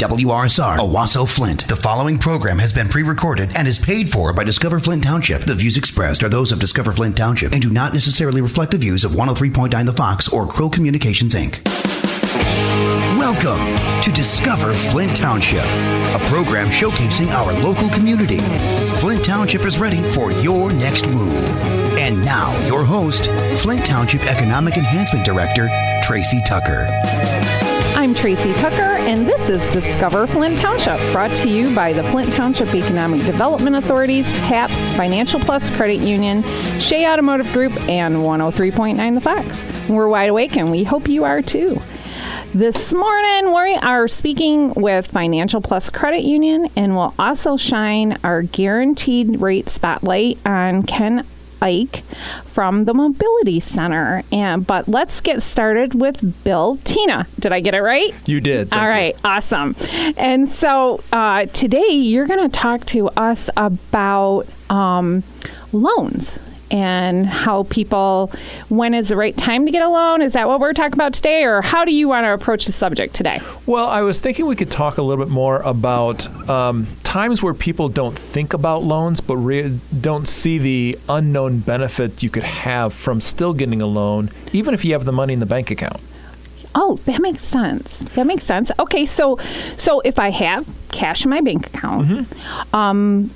WRSR, Owasso, Flint. The following program has been pre-recorded and is paid for by Discover Flint Township. The views expressed are those of Discover Flint Township and do not necessarily reflect the views of 103.9 The Fox or Krill Communications, Inc. Welcome to Discover Flint Township, a program showcasing our local community. Flint Township is ready for your next move. And now, your host, Flint Township Economic Enhancement Director, Tracy Tucker. I'm Tracy Tucker, and this is Discover Flint Township, brought to you by the Flint Township Economic Development Authorities, HAP, Financial Plus Credit Union, Shea Automotive Group, and 103.9 The Fox. We're wide awake, and we hope you are too. This morning, we are speaking with Financial Plus Credit Union, and we'll also shine our guaranteed rate spotlight on Ken Eick from the Mobility Center. But let's get started with Bill Thena. Did I get it right? You did. All right. Awesome. And so today you're going to talk to us about loans and how people, when is the right time to get a loan? Is that what we're talking about today? Or how do you want to approach the subject today? Well, I was thinking we could talk a little bit more about times where people don't think about loans, but don't see the unknown benefits you could have from still getting a loan, even if you have the money in the bank account. Oh, that makes sense. Okay, so if I have cash in my bank account,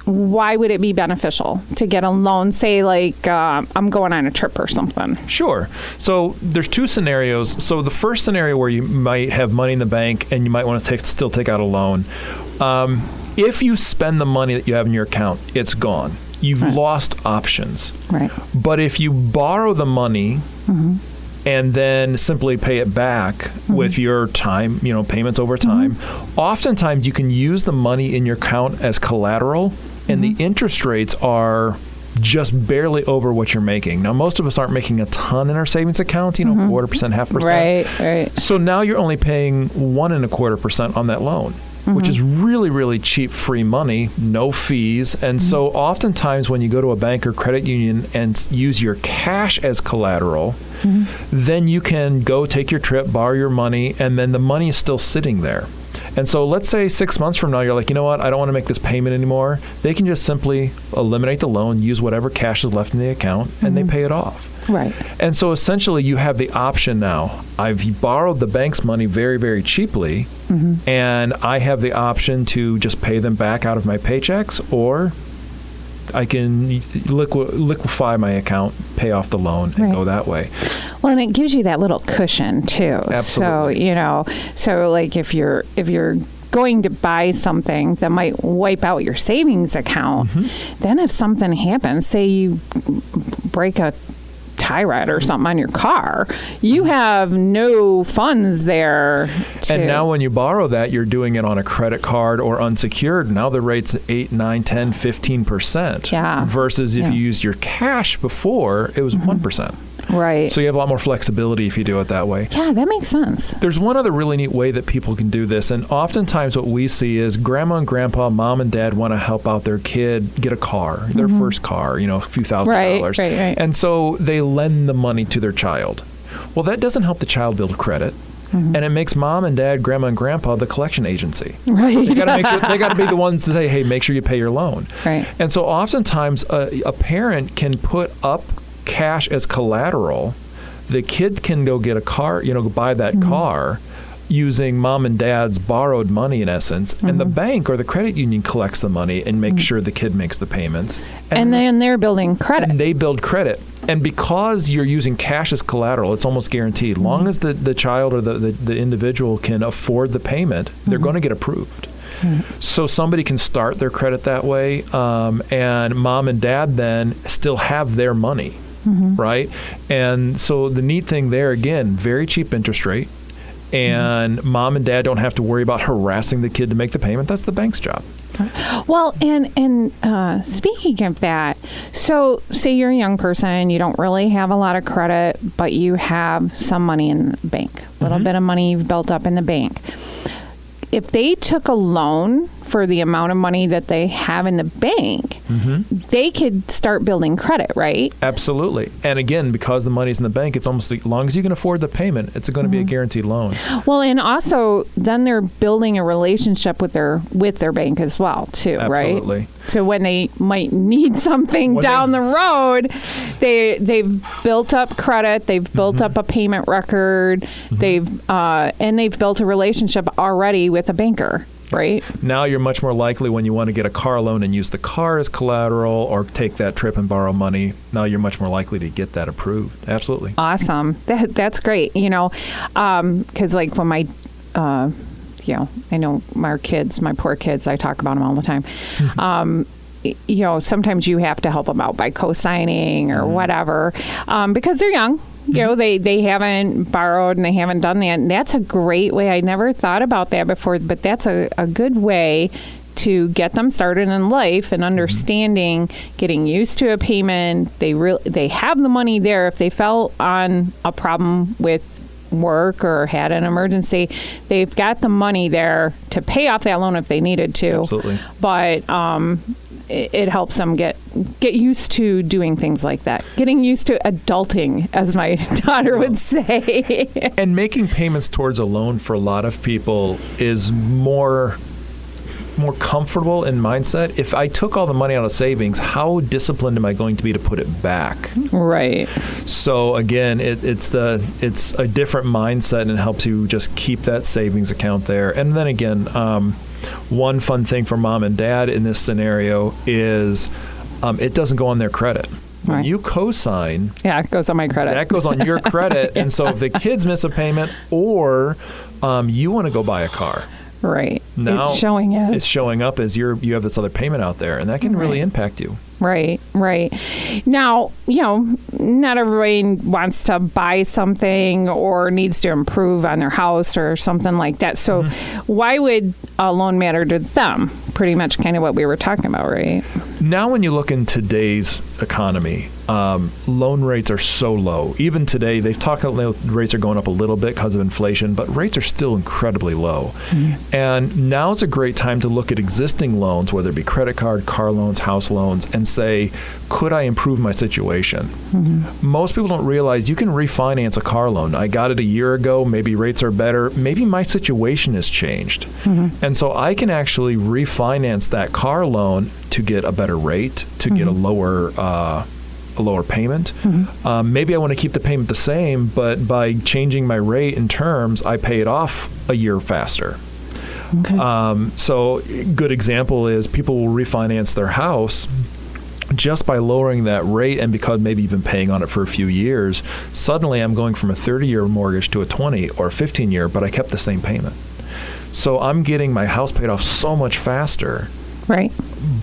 why would it be beneficial to get a loan? Say, like, I'm going on a trip or something. Sure. So there's two scenarios. So the first scenario where you might have money in the bank and you might want to still take out a loan. If you spend the money that you have in your account, it's gone. You've lost options. Right. But if you borrow the money, and then simply pay it back with your time, payments over time. Oftentimes you can use the money in your account as collateral, and the interest rates are just barely over what you're making. Now, most of us aren't making a ton in our savings accounts, 0.25%, 0.5%. Right. So now you're only paying 1.25% on that loan, which is really, really cheap, free money, no fees. And so oftentimes when you go to a bank or credit union and use your cash as collateral, then you can go take your trip, borrow your money, and then the money is still sitting there. And so let's say 6 months from now, you're like, you know what, I don't want to make this payment anymore. They can just simply eliminate the loan, use whatever cash is left in the account, and they pay it off. Right. And so essentially you have the option now. I've borrowed the bank's money very, very cheaply, and I have the option to just pay them back out of my paychecks, or I can liquefy my account, pay off the loan, and go that way. Well, and it gives you that little cushion too. Absolutely. So like if you're going to buy something that might wipe out your savings account, then if something happens, say you break a tie rod or something on your car, you have no funds there. And now when you borrow that, you're doing it on a credit card or unsecured. Now the rate's 8, 9, 10, 15%. Yeah. Versus if you used your cash before, it was 1%. Right. So you have a lot more flexibility if you do it that way. Yeah, that makes sense. There's one other really neat way that people can do this, and oftentimes what we see is grandma and grandpa, mom and dad want to help out their kid get a car, their first car, a few $1,000s. Right. And so they lend the money to their child. Well, that doesn't help the child build credit. And it makes mom and dad, grandma and grandpa the collection agency. Right. They got to be the ones to say, hey, make sure you pay your loan. Right. And so oftentimes a parent can put up cash as collateral. The kid can go get a car, go buy that car using mom and dad's borrowed money in essence, and the bank or the credit union collects the money and makes sure the kid makes the payments. And then they're building credit. And they build credit. And because you're using cash as collateral, it's almost guaranteed. Long as the child or the individual can afford the payment, they're going to get approved. So somebody can start their credit that way, and mom and dad then still have their money, right? And so the neat thing there, again, very cheap interest rate, and mom and dad don't have to worry about harassing the kid to make the payment. That's the bank's job. Well, and speaking of that, so say you're a young person, you don't really have a lot of credit, but you have some money in the bank, a little bit of money you've built up in the bank. If they took a loan for the amount of money that they have in the bank, they could start building credit, right? Absolutely. And again, because the money's in the bank, it's almost as long as you can afford the payment, it's going to be a guaranteed loan. Well, and also then they're building a relationship with their bank as well, too, right? Absolutely. So when they might need something down the road, they've built up credit, they've built up a payment record, they've built a relationship already with a banker. Right. Now you're much more likely when you want to get a car loan and use the car as collateral or take that trip and borrow money. Now you're much more likely to get that approved. Absolutely. Awesome. That's great. Because like when my, I know my kids, my poor kids, I talk about them all the time. Sometimes you have to help them out by co-signing or whatever, because they're young. They haven't borrowed and they haven't done that. And that's a great way. I never thought about that before, but that's a good way to get them started in life and understanding, getting used to a payment. They have the money there. If they fell on a problem with work or had an emergency, they've got the money there to pay off that loan if they needed to. Absolutely. But it helps them get used to doing things like that. Getting used to adulting, as my daughter would say. And making payments towards a loan for a lot of people is more comfortable in mindset. If I took all the money out of savings, how disciplined am I going to be to put it back? Right. So again, it's a different mindset, and it helps you just keep that savings account there. And then again, one fun thing for mom and dad in this scenario is it doesn't go on their credit. When you co-sign, it goes on my credit. That goes on your credit. And so if the kids miss a payment or you want to go buy a car, right. Now it's showing up as you have this other payment out there, and that can really impact you. Right. Now, not everybody wants to buy something or needs to improve on their house or something like that. So why would a loan matter to them? Pretty much kind of what we were talking about, right? Now, when you look in today's economy, loan rates are so low. Even today, they've talked about rates are going up a little bit because of inflation, but rates are still incredibly low. And now's a great time to look at existing loans, whether it be credit card, car loans, house loans, and say, could I improve my situation? Most people don't realize you can refinance a car loan. I got it a year ago. Maybe rates are better. Maybe my situation has changed. And so I can actually refinance that car loan to get a better rate, to get a lower payment. Maybe I want to keep the payment the same, but by changing my rate and terms, I pay it off a year faster. So good example is people will refinance their house just by lowering that rate, and because maybe you've been paying on it for a few years, suddenly I'm going from a 30-year mortgage to a 20 or 15-year, but I kept the same payment. So I'm getting my house paid off so much faster. Right.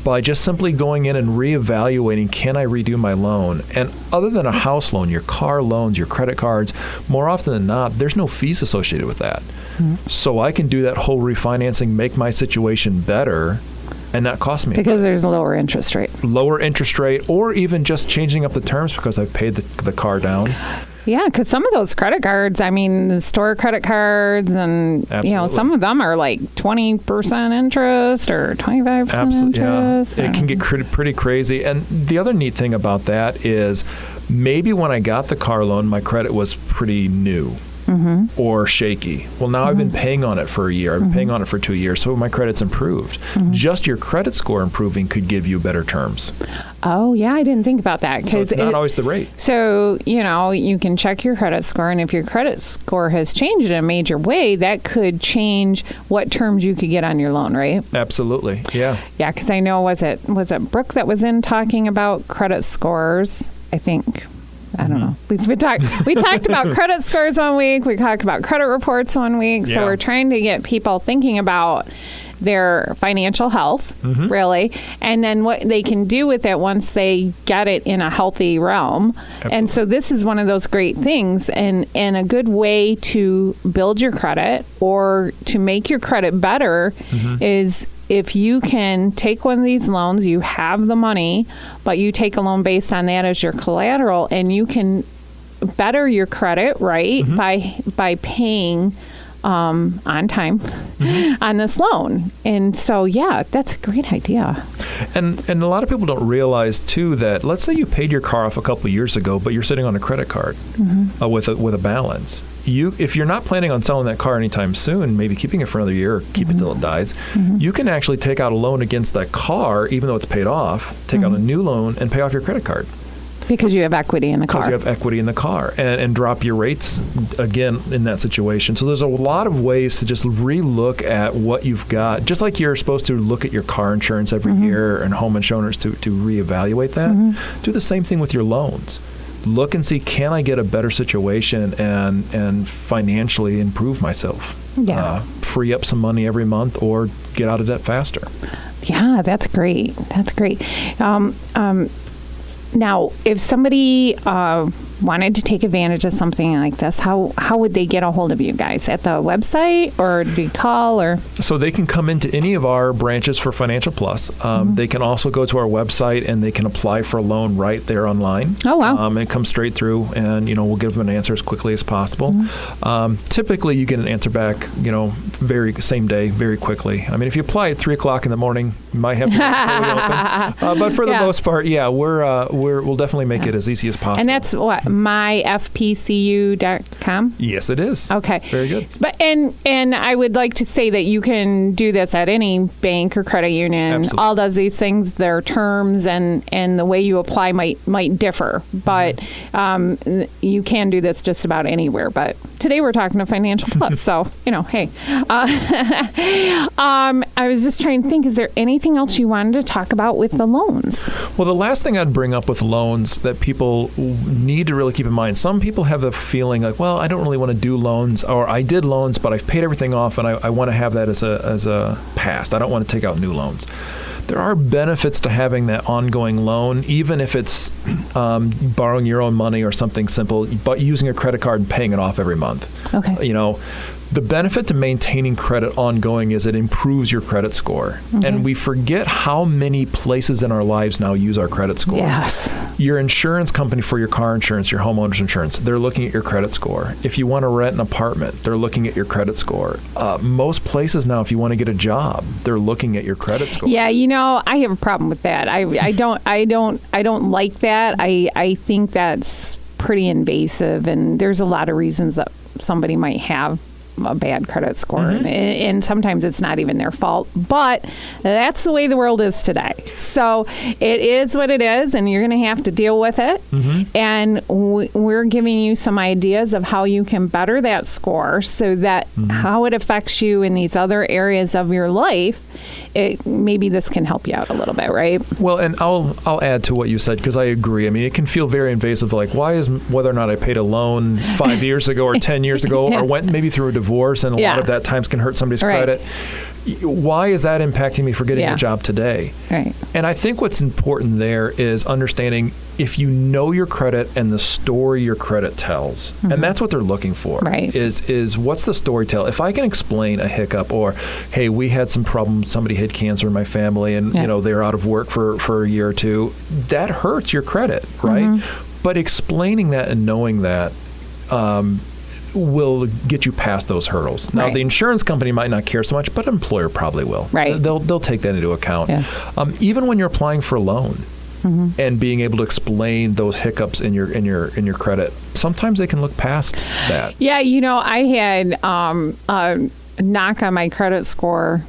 By just simply going in and reevaluating, can I redo my loan? And other than a house loan, your car loans, your credit cards, more often than not, there's no fees associated with that. So I can do that whole refinancing, make my situation better, and not cost me. Because there's a lower interest rate. Lower interest rate, or even just changing up the terms because I've paid the car down. Yeah, because some of those credit cards, the store credit cards, and some of them are like 20% interest or 25% interest. Yeah. It can get pretty crazy. And the other neat thing about that is maybe when I got the car loan, my credit was pretty new. Or shaky. Well, now I've been paying on it for a year. I've been paying on it for 2 years, so my credit's improved. Just your credit score improving could give you better terms. Oh, yeah, I didn't think about that. So it's not always the rate. So, you can check your credit score, and if your credit score has changed in a major way, that could change what terms you could get on your loan, right? Absolutely, yeah. Yeah, because I know, was it Brooke that was in talking about credit scores, I think? I don't know. We talked about credit scores one week. We talked about credit reports one week. So we're trying to get people thinking about their financial health, really, and then what they can do with it once they get it in a healthy realm. Absolutely. And so this is one of those great things, and a good way to build your credit or to make your credit better is if you can take one of these loans, you have the money, but you take a loan based on that as your collateral, and you can better your credit, right, by paying on time on this loan. And so, yeah, that's a great idea. And a lot of people don't realize, too, that let's say you paid your car off a couple of years ago, but you're sitting on a credit card with a balance. If you're not planning on selling that car anytime soon, maybe keeping it for another year or keep it till it dies, you can actually take out a loan against that car, even though it's paid off, take out a new loan and pay off your credit card. Because you have equity in the car. Because you have equity in the car and drop your rates again in that situation. So there's a lot of ways to just re-look at what you've got. Just like you're supposed to look at your car insurance every year and home insurance to reevaluate that, do the same thing with your loans. Look and see, can I get a better situation and financially improve myself? Yeah. Free up some money every month or get out of debt faster. Yeah, that's great. That's great. Now, if somebody wanted to take advantage of something like this, how would they get a hold of you guys? At the website, or do you call? Or so they can come into any of our branches for Financial Plus. They can also go to our website and they can apply for a loan right there online. Oh, wow. And come straight through, and we'll give them an answer as quickly as possible. Typically, you get an answer back, very same day, very quickly. I mean, if you apply at 3:00 in the morning, you might have to wait until we open. But for the most part, yeah, we'll definitely make it as easy as possible. And that's what, myfpcu.com? Yes, it is. Okay. Very good. But and I would like to say that you can do this at any bank or credit union. Absolutely. All does these things, their terms and the way you apply might differ. But you can do this just about anywhere. But today we're talking to Financial Plus. So, hey. I was just trying to think, is there anything else you wanted to talk about with the loans? Well, the last thing I'd bring up with loans that people need to really keep in mind, some people have the feeling like, well, I don't really want to do loans, or I did loans, but I've paid everything off and I want to have that as a past. I don't want to take out new loans. There are benefits to having that ongoing loan, even if it's borrowing your own money or something simple, but using a credit card and paying it off every month. Okay. The benefit to maintaining credit ongoing is it improves your credit score. Okay. And we forget how many places in our lives now use our credit score. Yes. Your insurance company for your car insurance, your homeowner's insurance, they're looking at your credit score. If you want to rent an apartment, they're looking at your credit score. Most places now, if you want to get a job, they're looking at your credit score. Yeah, I have a problem with that. I don't like that. I think that's pretty invasive, and there's a lot of reasons that somebody might have a bad credit score, and sometimes it's not even their fault, but that's the way the world is today. So it is what it is, and you're going to have to deal with it. And we're giving you some ideas of how you can better that score, so that how it affects you in these other areas of your life. Maybe this can help you out a little bit, right? Well, and I'll add to what you said, because I agree. I mean, it can feel very invasive, like, why is whether or not I paid a loan 5 years ago or 10 years ago or went maybe through a divorce, and a lot of that times can hurt somebody's credit. Why is that impacting me for getting a job today? Right. And I think what's important there is understanding if you know your credit and the story your credit tells, and that's what they're looking for, is what's the story tell? If I can explain a hiccup, or, hey, we had some problems, somebody had cancer in my family, and they're out of work for a year or two, that hurts your credit, right? But explaining that and knowing that will get you past those hurdles. Now, the insurance company might not care so much, but an employer probably will. Right. They'll take that into account. Yeah. Even when you're applying for a loan, and being able to explain those hiccups in your credit, sometimes they can look past that. Yeah, I had a knock on my credit score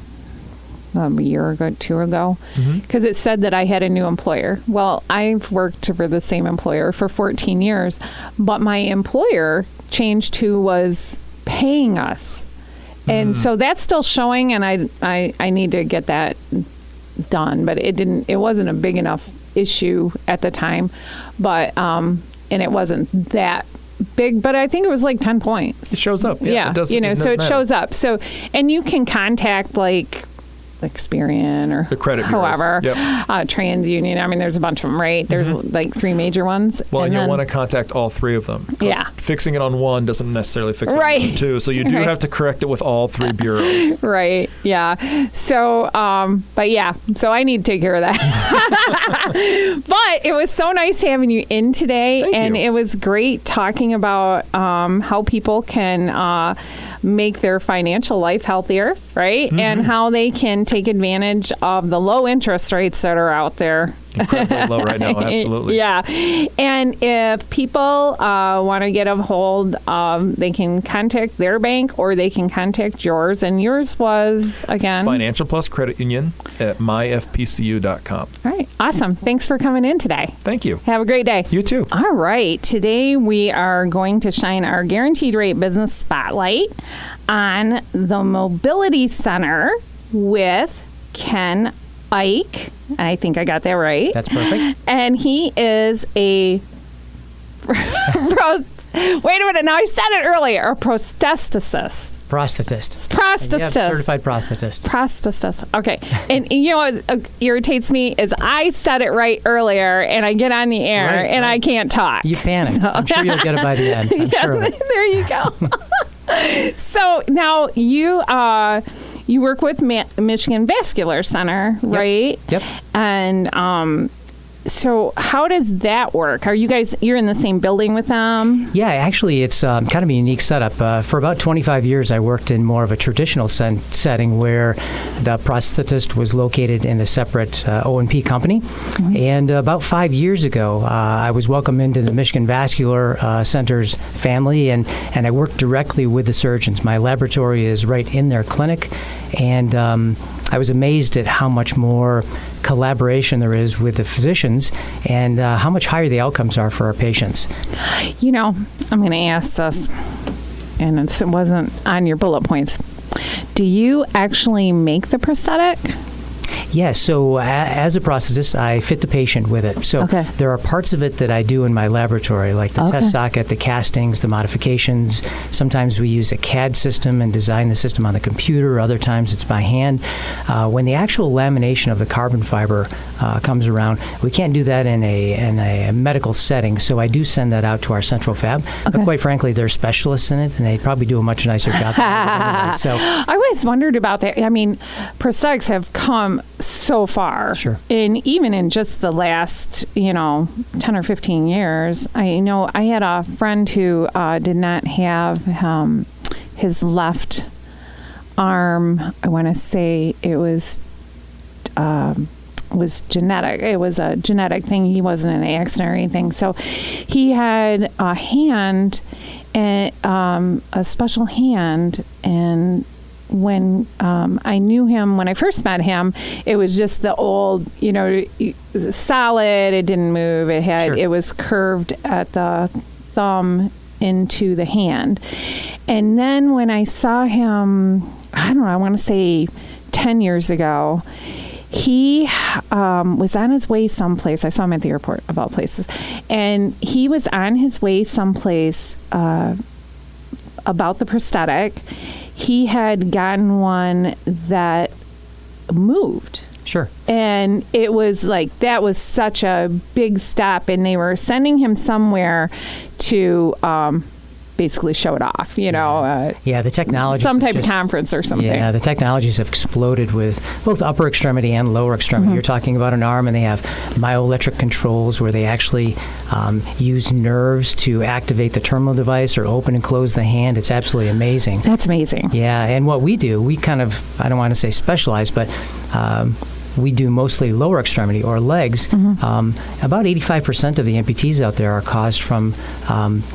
a year ago, 2 ago, because it said that I had a new employer. Well, I've worked for the same employer for 14 years, but my employer changed who was paying us. And so that's still showing, and I need to get that done, but it wasn't a big enough issue at the time, but and it wasn't that big, but I think it was like 10 points. It shows up. Yeah. It does, so it shows up. So, and you can contact like Experian or the credit however, bureaus. TransUnion. I mean, there's a bunch of them, right? There's like 3 major ones. Well, and you'll want to contact all 3 of them. Yeah. Fixing it on one doesn't necessarily fix it on 2. So you do have to correct it with all 3 bureaus. Right. Yeah. So, but yeah, so I need to take care of that. But it was so nice having you in today. Thank you. It was great talking about how people can make their financial life healthier, right? And how they can take advantage of the low interest rates that are out there. Incredibly low right now, absolutely. Yeah. And if people want to get a hold, they can contact their bank or they can contact yours. And yours was, again? Financial Plus Credit Union at myfpcu.com. All right. Awesome. Thanks for coming in today. Thank you. Have a great day. You too. All right. Today we are going to shine our Guaranteed Rate Business Spotlight on the Mobility Center with Ken Eick. I think I got that right. That's perfect. And he is a wait a minute. Now I said it earlier. A prosthetist. Prosthetist. Yep, certified prosthetist. Prosthetist. Okay. And you know what irritates me is I said it right earlier and I get on the air and I can't talk. You panic. So. I'm sure you'll get it by the end. I'm sure of it. There you go. So now you work with Michigan Vascular Center, right? Yep. And so how does that work? Are you're in the same building with them? Yeah, actually, it's kind of a unique setup. For about 25 years, I worked in more of a traditional setting where the prosthetist was located in a separate O&P company. Mm-hmm. And about 5 years ago, I was welcomed into the Michigan Vascular Center's family, and I worked directly with the surgeons. My laboratory is right in their clinic, and I was amazed at how much more collaboration there is with the physicians and how much higher the outcomes are for our patients. You know, I'm going to ask this, and it wasn't on your bullet points. Do you actually make the prosthetic? Yes, so as a prosthetist, I fit the patient with it. So there are parts of it that I do in my laboratory, like the test socket, the castings, the modifications. Sometimes we use a CAD system and design the system on the computer. Other times it's by hand. When the actual lamination of the carbon fiber comes around, we can't do that in a medical setting, so I do send that out to our central fab. But quite frankly, they're specialists in it, and they probably do a much nicer job than anyway. So I always wondered about that. I mean, prosthetics have come so far. Sure. And even in just the last, 10 or 15 years, I know I had a friend who did not have his left arm. I want to say it was genetic. It was a genetic thing. He wasn't in an accident or anything. So he had a hand, and a special hand, and when I knew him, when I first met him, it was just the old, solid. It didn't move. It was curved at the thumb into the hand. And then when I saw him, I don't know, I want to say 10 years ago, he was on his way someplace. I saw him at the airport, of all places. And he was on his way someplace about the prosthetic. He had gotten one that moved. Sure. And it was like, that was such a big step, and they were sending him somewhere to basically show it off, the technology. Some type of conference or something. Yeah, the technologies have exploded with both upper extremity and lower extremity. Mm-hmm. You're talking about an arm, and they have myoelectric controls where they actually use nerves to activate the terminal device or open and close the hand. It's absolutely amazing. That's amazing. Yeah, and what we do, we kind of, I don't want to say specialize, but we do mostly lower extremity or legs. Mm-hmm. About 85% of the amputees out there are caused from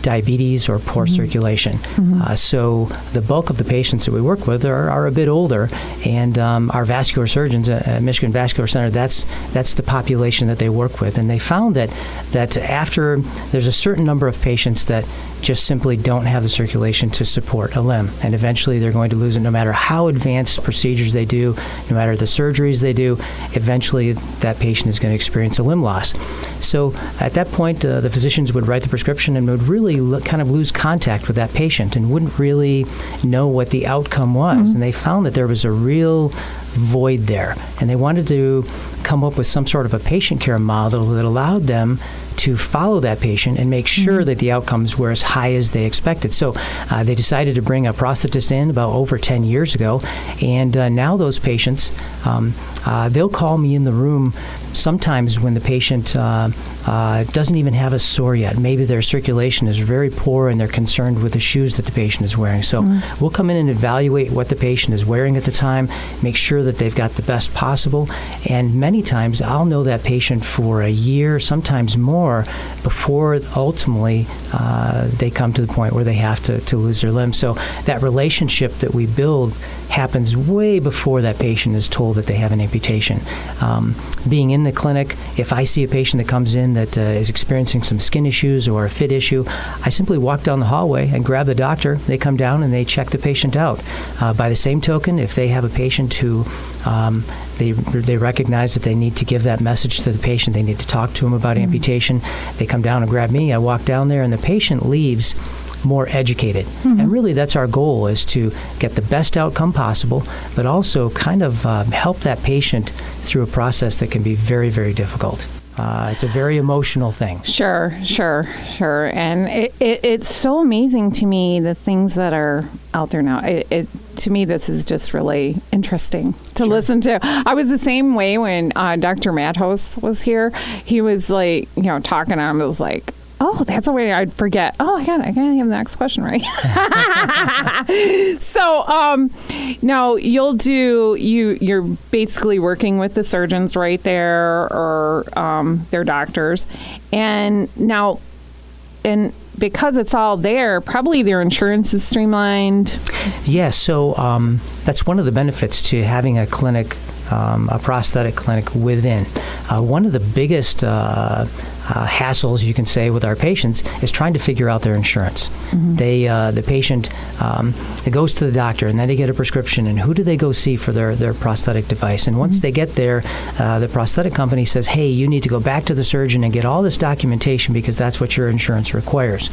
diabetes or poor circulation. Mm-hmm. So the bulk of the patients that we work with are a bit older, and our vascular surgeons at Michigan Vascular Center, that's the population that they work with. And they found that after there's a certain number of patients that just simply don't have the circulation to support a limb, and eventually they're going to lose it no matter how advanced procedures they do, no matter the surgeries they do. Eventually that patient is going to experience a limb loss. So at that point, the physicians would write the prescription and would really kind of lose contact with that patient and wouldn't really know what the outcome was. Mm-hmm. And they found that there was a real void there, and they wanted to come up with some sort of a patient care model that allowed them to follow that patient and make sure that the outcomes were as high as they expected. So they decided to bring a prosthetist in about over 10 years ago, and now those patients they'll call me in the room sometimes when the patient doesn't even have a sore yet. Maybe their circulation is very poor and they're concerned with the shoes that the patient is wearing. So we'll come in and evaluate what the patient is wearing at the time, make sure that they've got the best possible. And many times I'll know that patient for a year, sometimes more, before ultimately they come to the point where they have to lose their limb. So that relationship that we build happens way before that patient is told that they have an amputation. Being in the clinic, if I see a patient that comes in that is experiencing some skin issues or a fit issue, I simply walk down the hallway and grab the doctor. They come down and they check the patient out. By the same token, if they have a patient who they recognize that they need to give that message to the patient, they need to talk to him about amputation, they come down and grab me. I walk down there and the patient leaves more educated. And really that's our goal, is to get the best outcome possible, but also kind of help that patient through a process that can be very, very difficult. It's a very emotional thing. Sure. And it's so amazing to me, the things that are out there now. To me, this is just really interesting to listen to. I was the same way when Dr. Mattos was here. He was like, talking, and I was like, oh, that's a way I'd forget. Oh, I gotta have the next question right. So now you're basically working with the surgeons right there, or their doctors, and because it's all there, probably their insurance is streamlined. Yeah, so that's one of the benefits to having a clinic, a prosthetic clinic within. One of the biggest hassles, you can say, with our patients is trying to figure out their insurance. The patient it goes to the doctor, and then they get a prescription, and who do they go see for their prosthetic device? And once they get there, the prosthetic company says, hey, you need to go back to the surgeon and get all this documentation because that's what your insurance requires.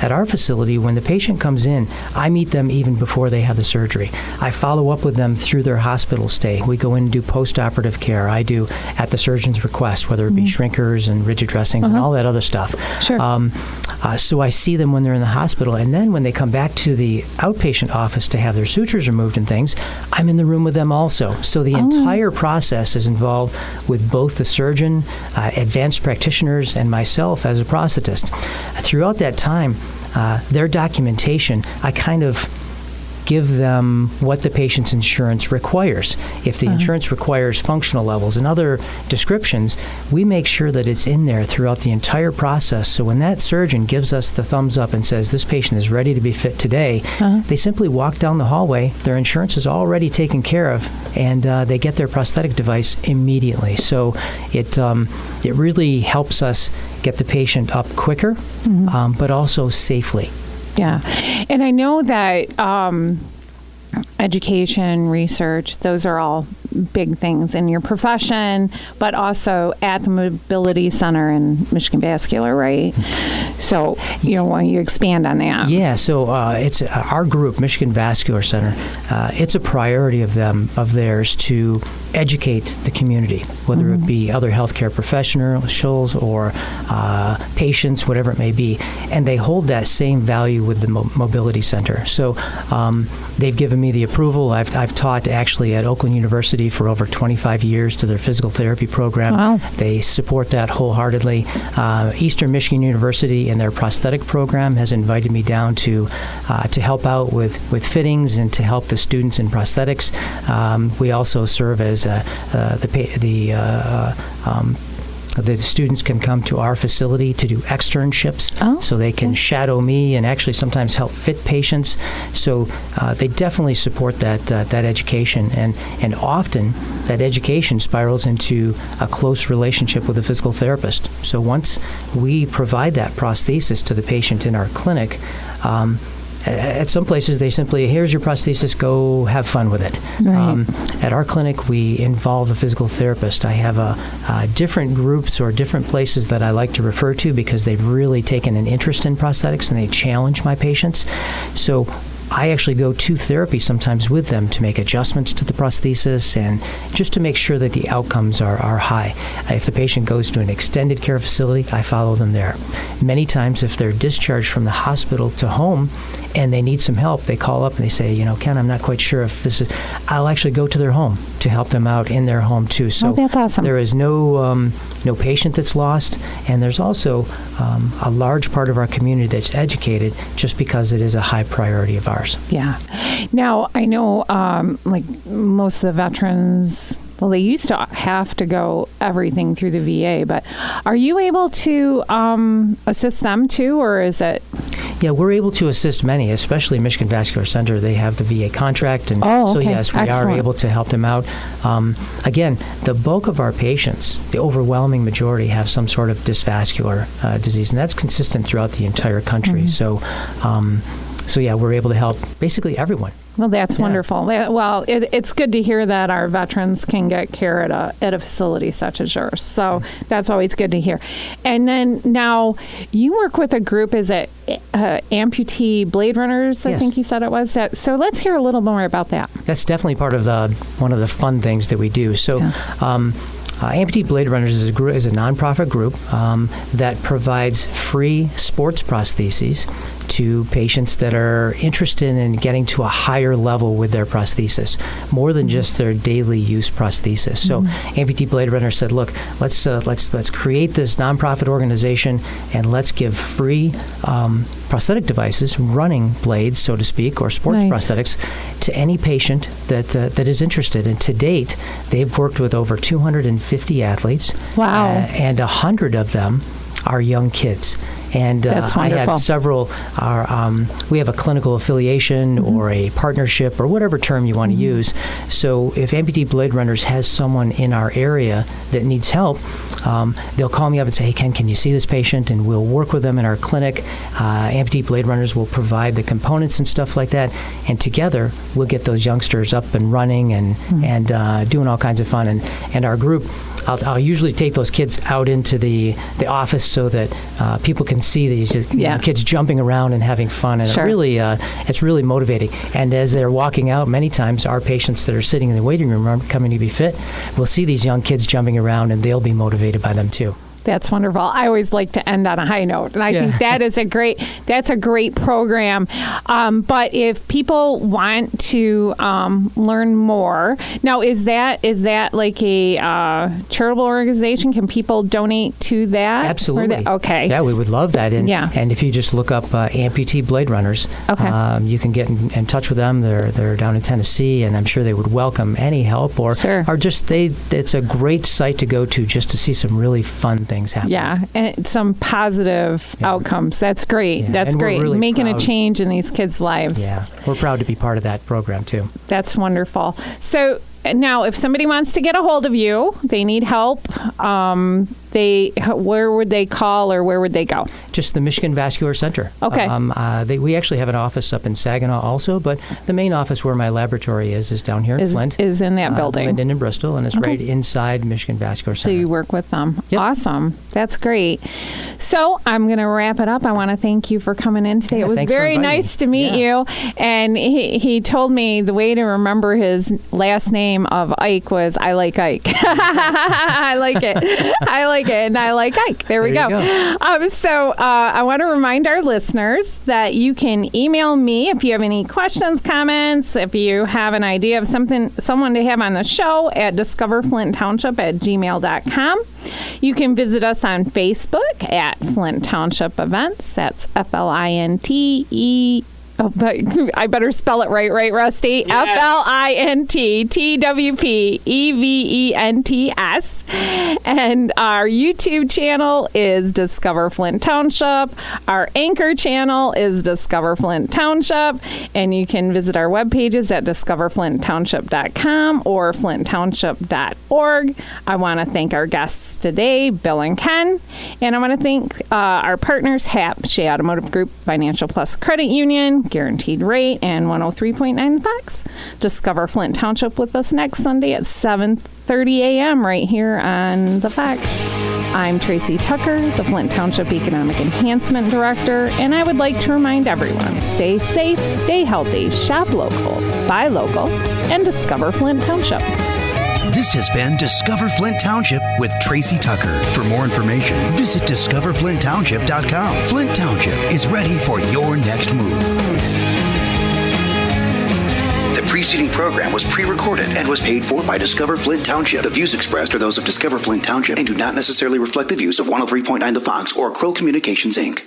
At our facility, when the patient comes in, I meet them even before they have the surgery. I follow up with them through their hospital stay. We go in and do post-operative care. I do at the surgeon's request, whether it be shrinkers and rigid dressings and all that other stuff. Sure. So I see them when they're in the hospital, and then when they come back to the outpatient office to have their sutures removed and things, I'm in the room with them also. So the entire process is involved with both the surgeon, advanced practitioners, and myself as a prosthetist. Throughout that time, their documentation, I kind of give them what the patient's insurance requires. If the insurance requires functional levels and other descriptions, we make sure that it's in there throughout the entire process. So when that surgeon gives us the thumbs up and says this patient is ready to be fit today, they simply walk down the hallway, their insurance is already taken care of, and they get their prosthetic device immediately. So it really helps us get the patient up quicker, but also safely. Yeah. And I know that education, research, those are all big things in your profession, but also at the Mobility Center in Michigan Vascular, right? So, why don't you expand on that? Yeah, so it's our group, Michigan Vascular Center, it's a priority of theirs to educate the community, whether it be other healthcare professionals or patients, whatever it may be, and they hold that same value with the Mobility Center. So they've given me the approval. I've taught actually at Oakland University for over 25 years to their physical therapy program. Wow. They support that wholeheartedly. Eastern Michigan University and their prosthetic program has invited me down to help out with fittings and to help the students in prosthetics. We also serve as the students can come to our facility to do externships, so they can shadow me and actually sometimes help fit patients. So they definitely support that education, and often that education spirals into a close relationship with a physical therapist. So once we provide that prosthesis to the patient in our clinic, at some places, they simply, here's your prosthesis, go have fun with it. Right. At our clinic, we involve a physical therapist. I have different groups or different places that I like to refer to because they've really taken an interest in prosthetics and they challenge my patients. So I actually go to therapy sometimes with them to make adjustments to the prosthesis and just to make sure that the outcomes are high. If the patient goes to an extended care facility, I follow them there. Many times if they're discharged from the hospital to home and they need some help, they call up and they say, Ken, I'm not quite sure if this is, I'll actually go to their home to help them out in their home too. So that's awesome. There is no patient that's lost, and there's also a large part of our community that's educated just because it is a high priority of ours. Yeah. Now, I know like most of the veterans, well, they used to have to go everything through the VA, but are you able to assist them too, or is it? Yeah, we're able to assist many, especially Michigan Vascular Center. They have the VA contract, and so yes, we are able to help them out. Again, the bulk of our patients, the overwhelming majority, have some sort of dysvascular disease, and that's consistent throughout the entire country. Mm-hmm. So yeah, we're able to help basically everyone. Well, that's wonderful. Well, it's good to hear that our veterans can get care at a facility such as yours. So that's always good to hear. And then now you work with a group, is it Amputee Blade Runners, I think you said it was? So let's hear a little more about that. That's definitely part of one of the fun things that we do. So Amputee Blade Runners is a nonprofit group that provides free sports prostheses to patients that are interested in getting to a higher level with their prosthesis, more than just their daily use prosthesis. So Amputee Blade Runner said, look, let's create this nonprofit organization and let's give free prosthetic devices, running blades, so to speak, or sports prosthetics to any patient that is interested. And to date, they've worked with over 250 athletes. Wow. And 100 of them are young kids. And That's I wonderful. have several, we have a clinical affiliation or a partnership or whatever term you want to use. So if Amputee Blade Runners has someone in our area that needs help, they'll call me up and say, hey, Ken, can you see this patient? And we'll work with them in our clinic. Amputee Blade Runners will provide the components and stuff like that. And together, we'll get those youngsters up and running and doing all kinds of fun. And our group, I'll usually take those kids out into the office so that people can see these kids jumping around and having fun, and it's really motivating. And as they're walking out, many times our patients that are sitting in the waiting room are coming to be fit. We'll see these young kids jumping around, and they'll be motivated by them too. That's wonderful. I always like to end on a high note, and I think that's a great program. But if people want to learn more, now is that like a charitable organization? Can people donate to that? Absolutely. Okay. Yeah, we would love that. And if you just look up Amputee Blade Runners, you can get in touch with them. They're down in Tennessee, and I'm sure they would welcome any help or just it's a great site to go to just to see some really fun things happen. Yeah, and some positive outcomes. That's great. Yeah. That's and great. Really Making proud. a change in these kids' lives. Yeah, we're proud to be part of that program too. That's wonderful. So now, if somebody wants to get a hold of you, they need help, where would they call or where would they go? Just the Michigan Vascular Center. Okay. We actually have an office up in Saginaw also, but the main office where my laboratory is down here in Flint. Is in that building. Linden and Bristol, and it's right inside Michigan Vascular Center. So you work with them. Yep. Awesome. That's great. So I'm going to wrap it up. I want to thank you for coming in today. It was very nice to meet you. And he told me the way to remember his last name of Eick was I like Eick. I like it. I like it. And I like Eick. There we go. So I want to remind our listeners that you can email me if you have any questions, comments, if you have an idea of someone to have on the show at discoverflinttownship@gmail.com. You can visit us on Facebook at Flint Township Events. That's FLINTE. Oh, but I better spell it right, Rusty? Yes. FLINTTWPEVENTS. And our YouTube channel is Discover Flint Township. Our Anchor channel is Discover Flint Township. And you can visit our web pages at discoverflinttownship.com or flinttownship.org. I want to thank our guests today, Bill and Ken. And I want to thank our partners, HAP, Shea Automotive Group, Financial Plus Credit Union, Guaranteed Rate, and 103.9 Fox. Discover Flint Township with us next Sunday at 7:30 a.m. right here on the Fox. I'm Tracy Tucker, the Flint Township Economic Enhancement Director, and I would like to remind everyone, stay safe, stay healthy, shop local, buy local, and discover Flint Township. This has been Discover Flint Township with Tracy Tucker. For more information, visit discoverflinttownship.com. Flint Township is ready for your next move. The preceding program was pre-recorded and was paid for by Discover Flint Township. The views expressed are those of Discover Flint Township and do not necessarily reflect the views of 103.9 The Fox or Krill Communications, Inc.